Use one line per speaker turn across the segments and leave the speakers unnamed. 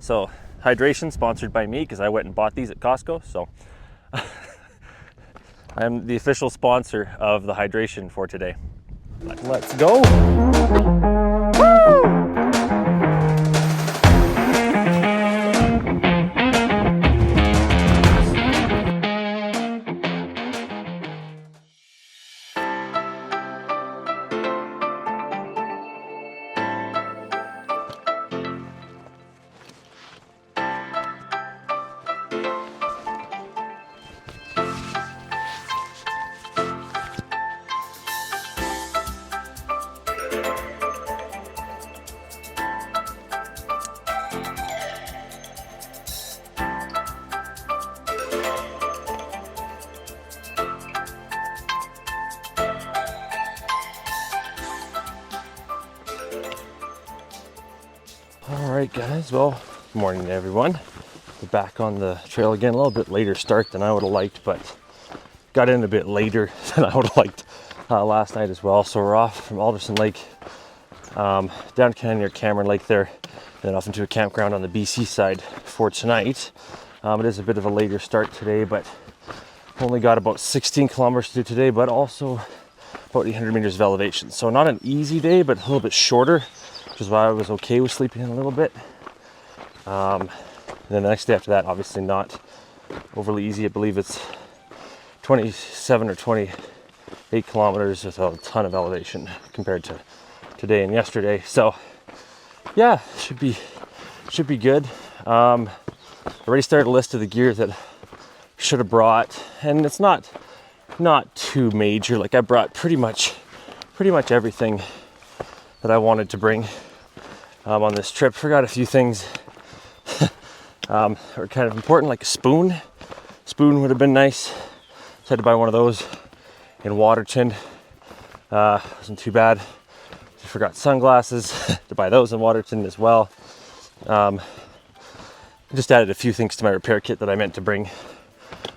So hydration sponsored by me because I went and bought these at Costco. So I'm the official sponsor of the hydration for today. Let's go. Alright guys, well, good morning everyone. We're back on the trail again, a little bit later start than I would have liked, but got in a bit later than I would have liked last night as well. So we're off from Alderson Lake, down kind of near Cameron Lake there, and then off into a campground on the BC side for tonight. It is a bit of a later start today, but only got about 16 kilometers to do today, but also about 800 meters of elevation. So not an easy day, but a little bit shorter, which is why I was okay with sleeping in a little bit. And then the next day after that, obviously not overly easy. I believe it's 27 or 28 kilometers with a ton of elevation compared to today and yesterday. So yeah, should be good. Already started a list of the gear that I should have brought, and it's not too major. Like I brought pretty much everything that I wanted to bring on this trip. Forgot a few things are kind of important, like a spoon. Spoon would have been nice. So I had to buy one of those in Waterton. Wasn't too bad. Forgot sunglasses to buy those in Waterton as well. Just added a few things to my repair kit that I meant to bring.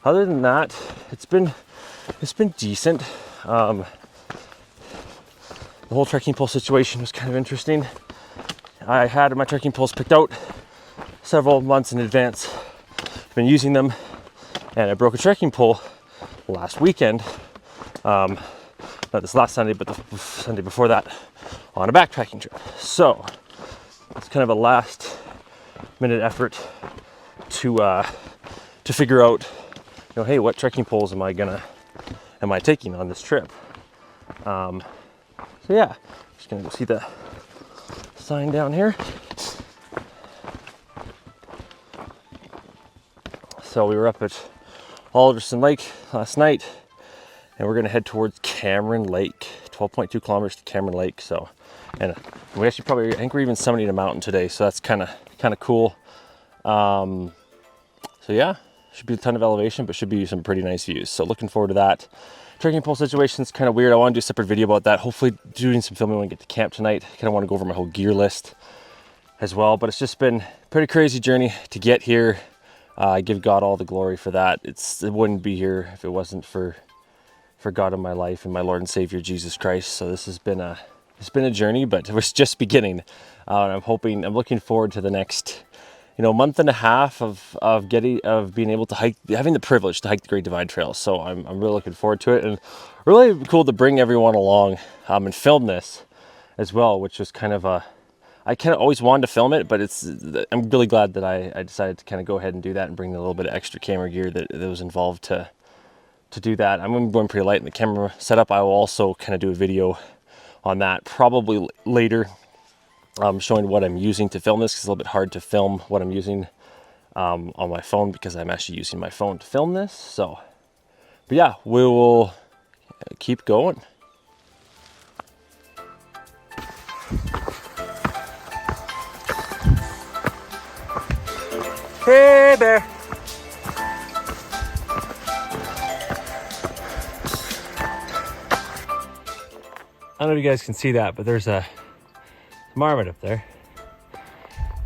Other than that, it's been decent. The whole trekking pole situation was kind of interesting. I had my trekking poles picked out several months in advance. I've been using them, and I broke a trekking pole last weekend. Not this last Sunday, but the Sunday before that, on a backpacking trip. So it's kind of a last minute effort to figure out, hey, what trekking poles am I taking on this trip? So yeah, just gonna go see the sign down here. So we were up at Alderson Lake last night, and we're gonna head towards Cameron Lake, 12.2 kilometers to Cameron Lake. So, and we actually I think we're even summiting a mountain today, so that's kind of cool. So yeah, should be a ton of elevation, but should be some pretty nice views. So looking forward to that. Trekking pole situation is kind of weird. I want to do a separate video about that. Hopefully doing some filming when I get to camp tonight. I kind of want to go over my whole gear list as well, but it's just been a pretty crazy journey to get here. I give God all the glory for that. It wouldn't be here if it wasn't for God in my life and my Lord and Savior Jesus Christ. So this has been a journey, but it was just beginning. And I'm looking forward to the next month and a half of being able to hike, having the privilege to hike the Great Divide Trail. So I'm really looking forward to it, and really cool to bring everyone along and film this as well, which was kind of I kind of always wanted to film it, but I'm really glad that I decided to kind of go ahead and do that and bring a little bit of extra camera gear that was involved to do that. I'm going pretty light in the camera setup. I will also kind of do a video on that probably later, showing what I'm using to film this, because it's a little bit hard to film what I'm using on my phone, because I'm actually using my phone to film this. So, but yeah, we will keep going. Hey, bear. I don't know if you guys can see that, but there's a marmot up there.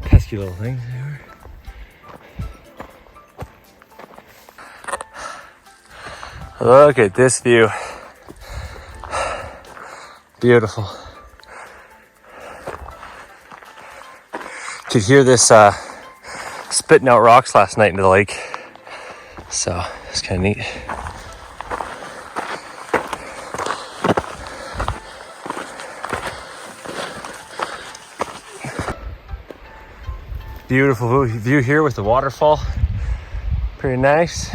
Pesky little things. Look at this view. Beautiful. Could hear this spitting out rocks last night into the lake. So it's kind of neat. Beautiful view here with the waterfall. Pretty nice.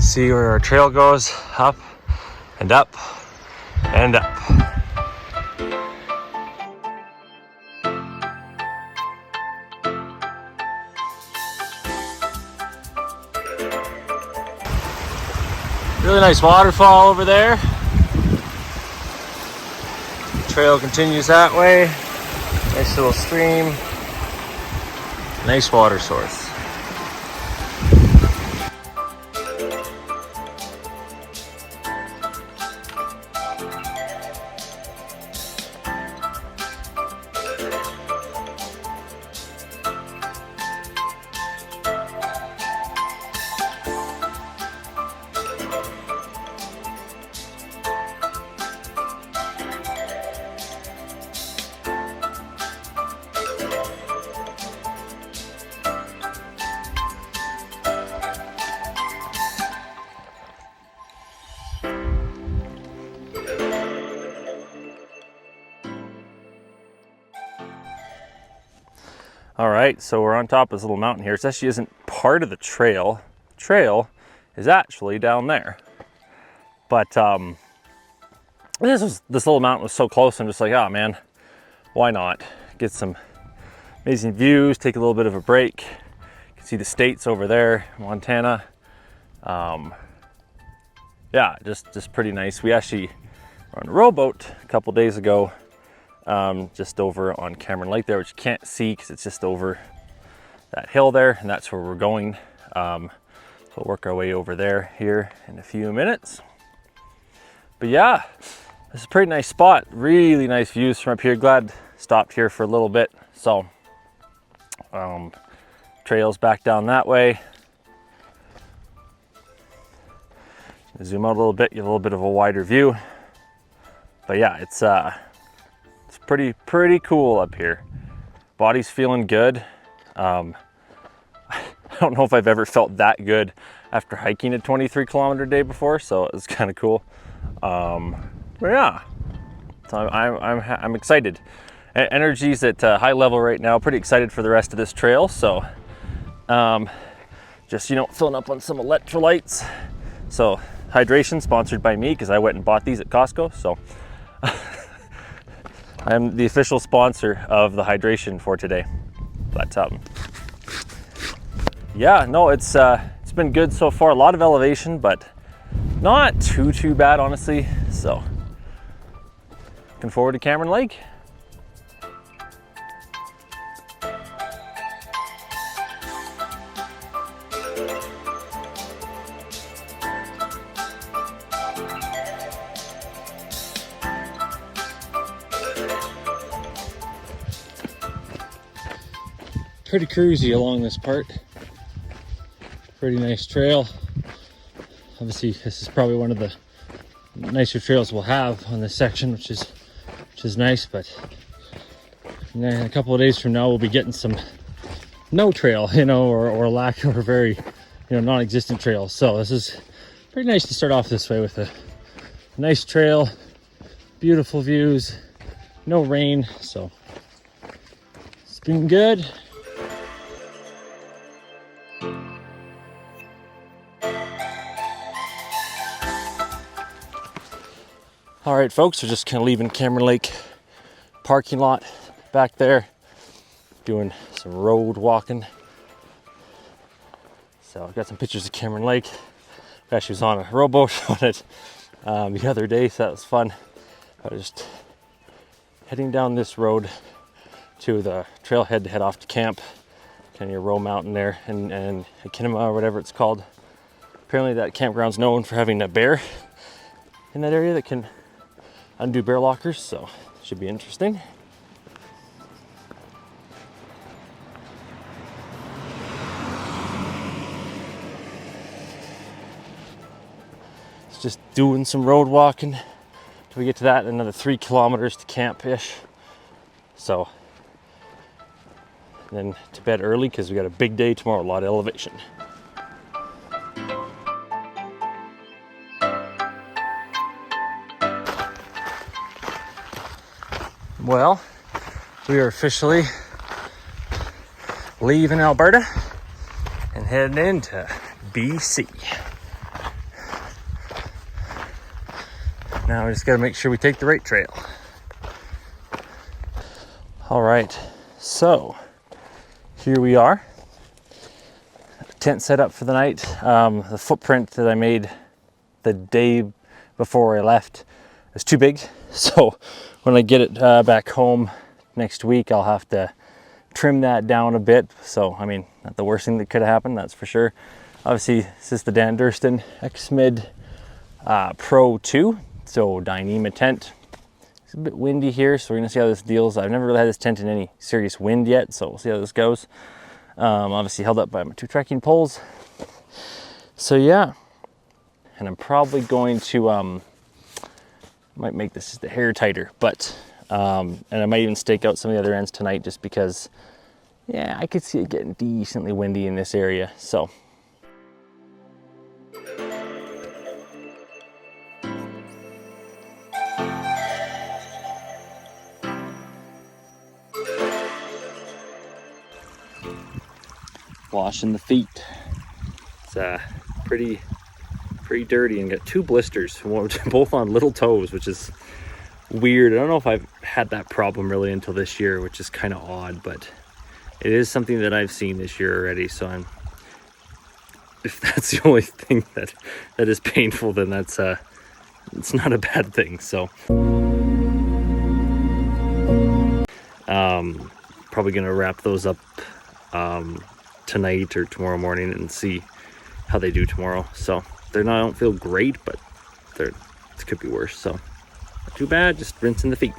See where our trail goes, up and up and up. Really nice waterfall over there. Trail continues that way. Nice little stream. Nice water source. All right, so we're on top of this little mountain here. It actually isn't part of the trail. The trail is actually down there. But this little mountain was so close. I'm just like, oh man, why not? Get some amazing views, take a little bit of a break. You can see the states over there, Montana. Yeah, just pretty nice. We actually were on a rowboat a couple days ago. Just over on Cameron Lake there, which you can't see because it's just over that hill there, and that's where we're going. So we'll work our way over there here in a few minutes. But yeah, this is a pretty nice spot. Really nice views from up here. Glad stopped here for a little bit. So trails back down that way. Zoom out a little bit, get a little bit of a wider view. But yeah, it's pretty cool up here. Body's feeling good. I don't know if I've ever felt that good after hiking a 23-kilometer day before, so it's kind of cool. But yeah, so I'm excited. Energy's at a high level right now. Pretty excited for the rest of this trail. So just, filling up on some electrolytes. So hydration sponsored by me because I went and bought these at Costco. So I'm the official sponsor of the hydration for today. But yeah, no, it's been good so far. A lot of elevation, but not too bad, honestly. So looking forward to Cameron Lake. Pretty cruisy along this part. Pretty nice trail. Obviously, this is probably one of the nicer trails we'll have on this section, which is nice. But in a couple of days from now, we'll be getting some no trail, or lack, or very, non-existent trails. So this is pretty nice to start off this way with a nice trail, beautiful views, no rain. So it's been good. All right, folks, we're just kind of leaving Cameron Lake parking lot back there, doing some road walking. So I've got some pictures of Cameron Lake. I actually was on a rowboat on it the other day, so that was fun. I was just heading down this road to the trailhead to head off to camp, kind of near Row Mountain there, and Akamina, or whatever it's called. Apparently that campground's known for having a bear in that area that can undo bear lockers, so should be interesting. It's just doing some road walking till we get to that, another 3 kilometers to camp-ish. So then to bed early because we got a big day tomorrow, a lot of elevation. Well, we are officially leaving Alberta and heading into BC. Now we just got to make sure we take the right trail. All right, so here we are. Tent set up for the night. The footprint that I made the day before I left is too big, so when I get it back home next week, I'll have to trim that down a bit. So, I mean, not the worst thing that could have happened, that's for sure. Obviously, this is the Alderson X-Mid Pro 2, so Dyneema tent. It's a bit windy here, so we're gonna see how this deals. I've never really had this tent in any serious wind yet, so we'll see how this goes. Obviously held up by my 2 trekking poles. So yeah, and I'm probably going to, might make this just a hair tighter, but, and I might even stake out some of the other ends tonight just because, yeah, I could see it getting decently windy in this area, so. Washing the feet. It's pretty dirty and got 2 blisters, both on little toes, which is weird. I don't know if I've had that problem really until this year, which is kind of odd, but it is something that I've seen this year already. So if that's the only thing that is painful, then that's it's not a bad thing. So probably gonna wrap those up tonight or tomorrow morning and see how they do tomorrow. So they're not, I don't feel great, but it could be worse. So not too bad, just rinsing the feet.